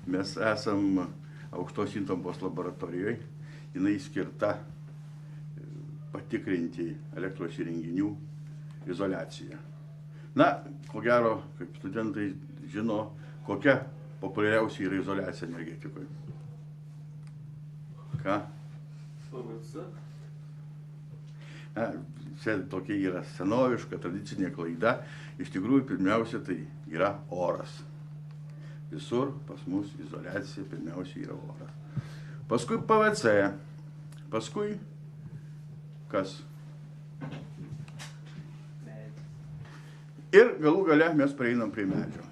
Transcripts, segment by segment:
Mes esam aukštos įtampos laboratorijoje, jinai skirta patikrinti elektros įrenginių izoliaciją. Na, ko gero, kaip studentai žino, kokia populiariausia yra izoliacija energetikoje. Ką? PVC. Čia tokia yra senoviška, tradicinė klaida. Iš tikrųjų, pirmiausia, tai yra oras. Visur pas mus izoliacija pirmiausia yra oras. Paskui PVC. Paskui kas? Ir galų gale mes prieinam prie medžio.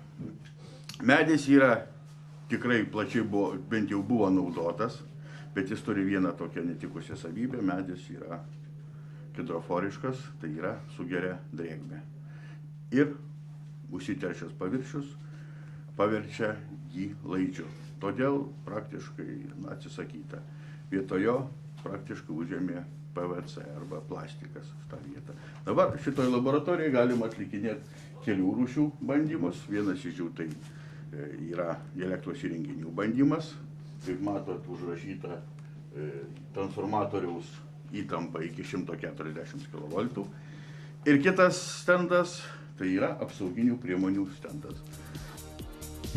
Medis yra tikrai plačiai bent jau buvo naudotas, bet jis turi vieną tokią netikusią savybę. Medis yra hidroforiškas, tai yra sugeria drėgmę. Ir užsiteršęs paviršius paverčia jį laidžiu. Todėl praktiškai atsisakyta. Vietojo praktiškai užėmė PVC arba plastikas tą vietą. Dabar šitoje laboratorijoje galima atlikinėti kelių rūšių bandymus. Vienas iš jų tai yra elektros įrenginių bandymas. Kaip matot, užrašyta transformatoriaus įtampa iki 140 kV. Ir kitas stendas tai yra apsauginių priemonių stendas.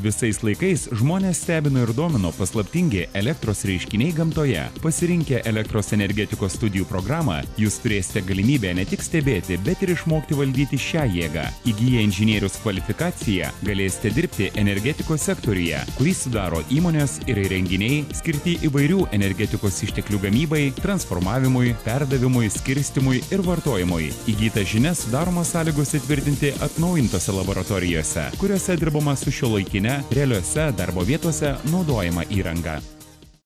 Visais laikais žmonės stebino ir domino paslaptingi elektros reiškiniai gamtoje. Pasirinkę elektros energetikos studijų programą, jūs turėsite galimybę ne tik stebėti, bet ir išmokti valdyti šią jėgą. Įgiję inžinierius kvalifikaciją, galėsite dirbti energetikos sektoriuje, kurį sudaro įmonės ir įrenginiai skirti įvairių energetikos išteklių gamybai, transformavimui, perdavimui, skirstimui ir vartojimui. Įgytas žinias sudaromos sąlygos įtvirtinti atnaujintose laboratorijose, kuriuose dirbama su šiuolaikinė realiuose darbo vietose naudojama įranga.